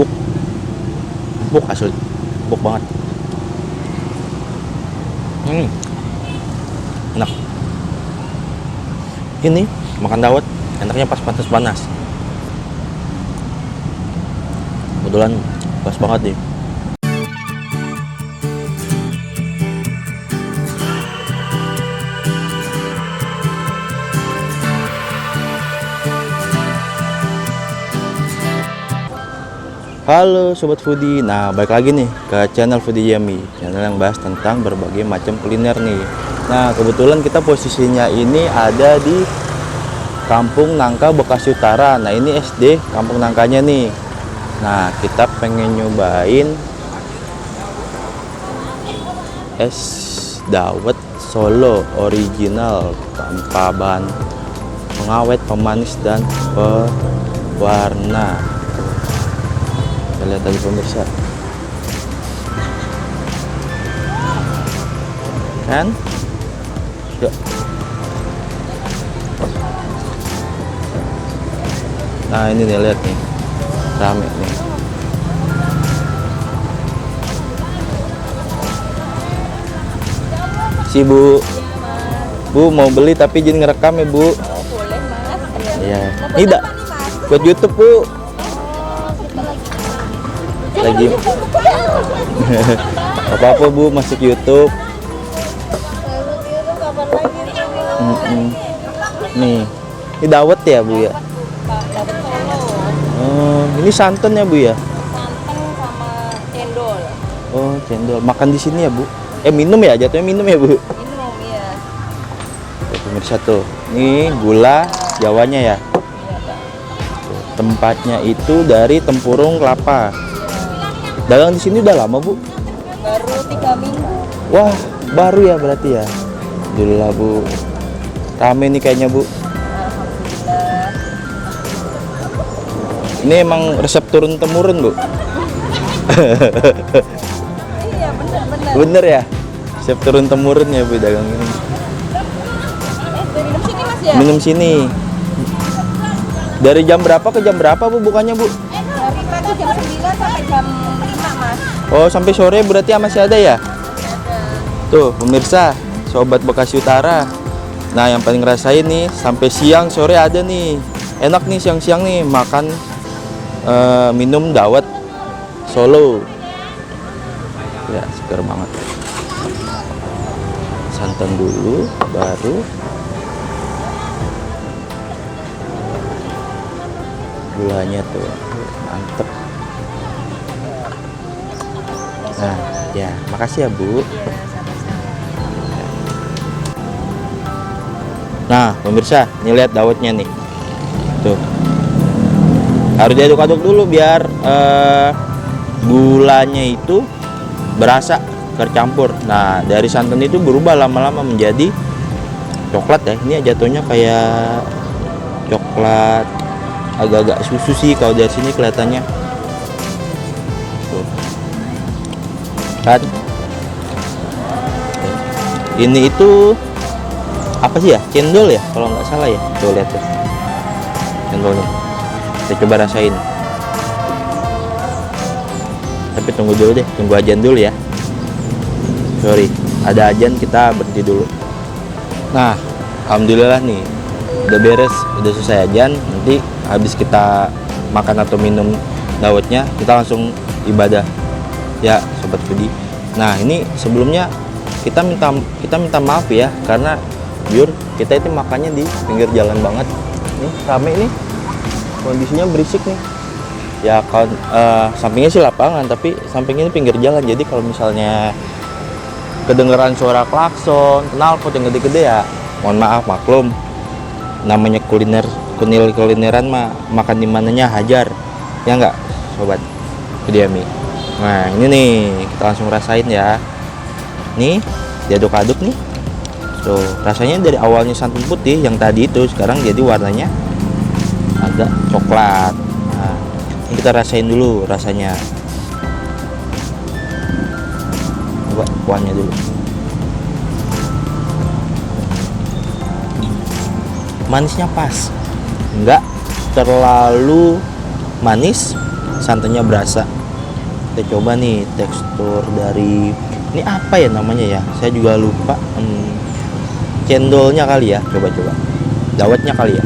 empuk asli, empuk banget. Enak. Ini makan dawet enaknya pas panas. Kebetulan pas banget nih. Halo Sobat Foodie, nah balik lagi nih ke channel Foodie Yummy, channel yang bahas tentang berbagai macam kuliner nih. Nah kebetulan kita posisinya ini ada di Kampung Nangka Bekasi Utara. Nah ini SD Kampung Nangkanya nih. Nah kita pengen nyobain es dawet Solo original tanpa bahan pengawet, pemanis dan pewarna. Kita lihat tadi pemirsa kan yuk. Nah ini nih, lihat nih rame nih. Si Bu mau beli tapi izin ngerekam ya Bu. Oh, boleh Mas. Iya. Ini dah buat YouTube Bu. Lagi apa Bu masuk YouTube. Nih ini dawet ya Bu ya. Dawet Solo. Oh ini santan ya Bu ya. Santan sama cendol. Oh cendol makan di sini ya Bu. Minum ya, jatuhnya minum ya Bu. Minum ya. Tuh, pemirsa tuh ini gula Jawanya ya. Tuh, tempatnya itu dari tempurung kelapa. Dagang di sini udah lama Bu? Baru 3 minggu. Wah, baru ya berarti ya. Alhamdulillah Bu. Rame nih kayaknya Bu. Alhamdulillah. Ini emang resep turun temurun Bu. Iya bener. Bener ya? Resep turun temurun ya Bu dagang ini. Minum sini Mas ya? Minum sini. Dari jam berapa ke jam berapa Bu bukannya Bu? Dari pagi jam 9 sampai jam 5 Mas. Oh sampai sore berarti masih ada ya? Ada. Tuh pemirsa, Sobat Bekasi Utara. Nah yang paling ngerasain nih sampai siang sore ada nih. Enak nih siang-siang nih makan minum dawet Solo. Ya seger banget. Santan dulu baru gulanya tuh mantep. Nah ya makasih ya Bu. Nah pemirsa ini lihat dawetnya nih tuh, harus diaduk-aduk dulu biar gulanya itu berasa tercampur. Nah dari santan itu berubah lama-lama menjadi coklat ya. Ini jatuhnya kayak coklat agak-agak susu sih kalau dari sini kelihatannya tuh. Kan ini itu apa sih ya, cendol ya kalau nggak salah ya. Tuh lihat tuh cendolnya, kita coba rasain. Tapi tunggu dulu deh, tunggu ajan dulu ya. Sorry ada ajan, kita berhenti dulu. Nah alhamdulillah nih udah beres, udah selesai ajan. Nanti habis kita makan atau minum dawetnya kita langsung ibadah ya Sobat Foodie. Nah ini sebelumnya kita minta maaf ya karena jujur kita itu makannya di pinggir jalan banget. Nih rame nih, kondisinya berisik nih ya. Kalau sampingnya sih lapangan tapi sampingnya ini pinggir jalan, jadi kalau misalnya kedengeran suara klakson, knalpot yang gede-gede ya mohon maaf, maklum. Namanya kulineran mah makan di mananya hajar ya nggak Sobat Foodie Yummy. Nah ini nih kita langsung rasain ya. Nih diaduk-aduk nih tuh, rasanya dari awalnya santan putih yang tadi itu sekarang jadi warnanya agak coklat. Nah ini kita rasain dulu rasanya. Coba kuahnya dulu. Manisnya pas, nggak terlalu manis, santannya berasa. Kita coba nih tekstur dari ini apa ya namanya ya, saya juga lupa. Cendolnya kali ya, coba dawetnya kali ya.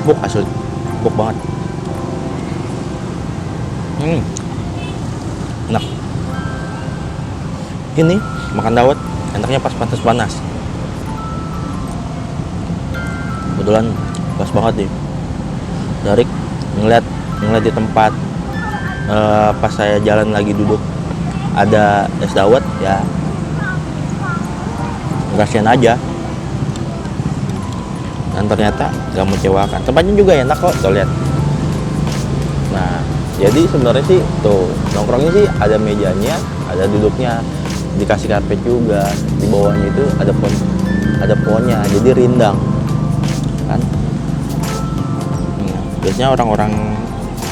Empuk asli, empuk banget. Enak. Ini makan dawet enaknya pas panas. Kebetulan pas banget nih. Dari ngeliat di tempat pas saya jalan lagi duduk ada es dawet ya, kasihan aja. Dan ternyata gak mengecewakan, tempatnya juga enak kok, tuh lihat. Nah, jadi sebenarnya sih tuh nongkrongnya sih ada mejanya, ada duduknya, dikasih karpet juga, di bawahnya itu ada pohonnya, jadi rindang kan. Biasanya orang-orang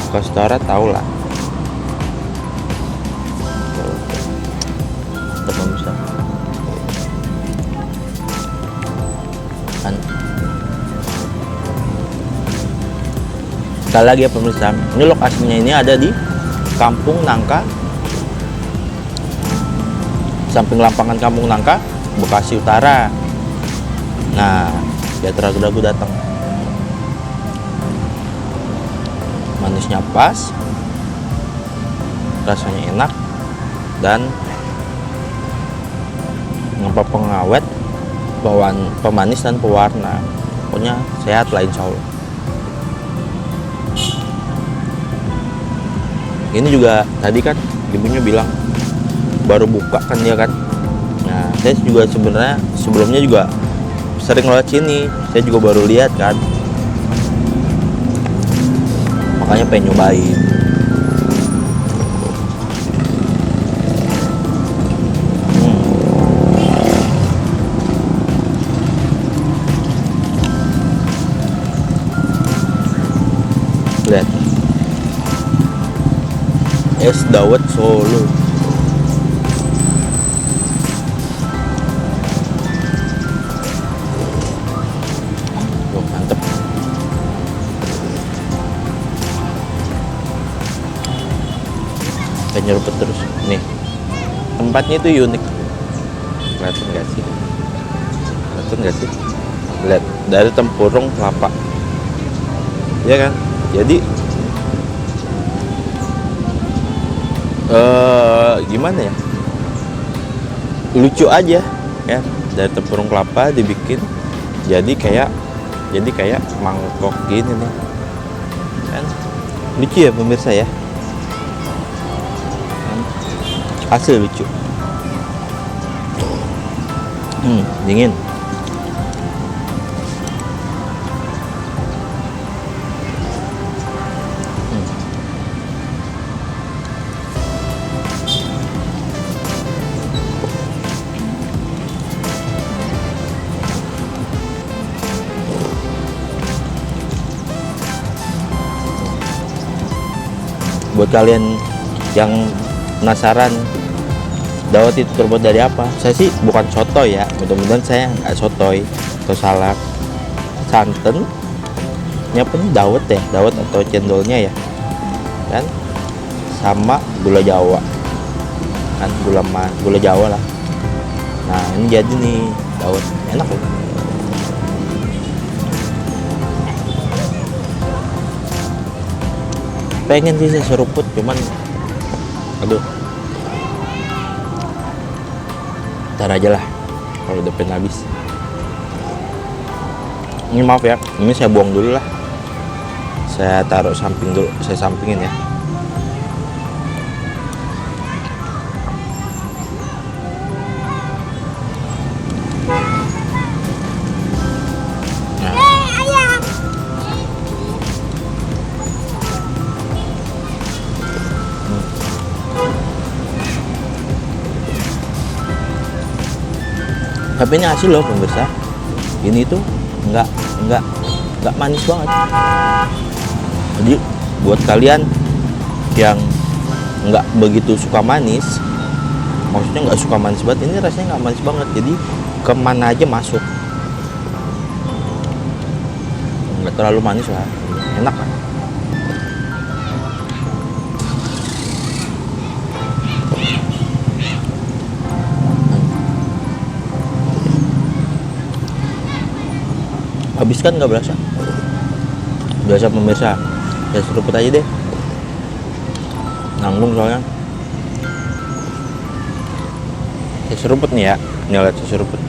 Kostora tahu lah. Tetap bisa kan. Sekali lagi ya pemirsa, ini lokasinya ini ada di Kampung Nangka, samping lapangan Kampung Nangka, Bekasi Utara. Nah, biar ragu-ragu datang. Manisnya pas, rasanya enak, dan pengawet, pemanis dan pewarna. Pokoknya sehat lah insya Allah. Ini juga tadi kan ibunya bilang baru buka kan dia kan. Nah, saya juga sebenarnya sebelumnya juga sering lewat sini, saya juga baru lihat kan, makanya pengen nyobain. Lihat, es dawet Solo. Oh, mantep. Kayak nyerupet terus. Nih, tempatnya itu unik. Kelihatan nggak sih? Lihat, dari tempurung kelapa. Ya kan? Jadi gimana ya, lucu aja ya, dari tempurung kelapa dibikin jadi kayak mangkok gini nih kan, lucu ya pemirsa ya, hasil lucu. Dingin. Buat kalian yang penasaran dawet itu terbuat dari apa, saya sih bukan sotoy ya, mudah-mudahan saya nggak sotoy atau salah. Santan, ini apa nih, dawet ya, dawet atau cendolnya ya kan, sama gula Jawa kan, gula Jawa lah. Nah, ini jadi nih dawet, enak loh. Pengen sih saya seruput, cuman aduh, ntar aja lah kalau udah pengen habis. Ini maaf ya, ini saya buang dulu lah, saya taruh samping dulu, saya sampingin ya. Tapi ini hasil loh pemirsa, ini tuh nggak manis banget. Jadi buat kalian yang nggak begitu suka manis, maksudnya nggak suka manis banget, ini rasanya nggak manis banget, jadi kemana aja masuk. nggak terlalu manis lah, enak lah. Habis kan nggak berasa. Biasa pemirsa, ya seruput aja deh. Nanggung soalnya. Ya seruput nih ya, ini lihat seruput.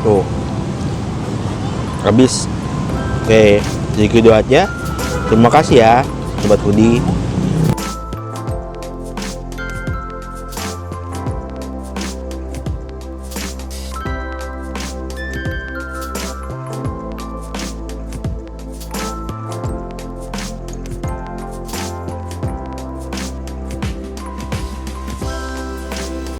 Tuh, habis. Oke, jadi gitu aja. Terima kasih ya, Sobat Foodie.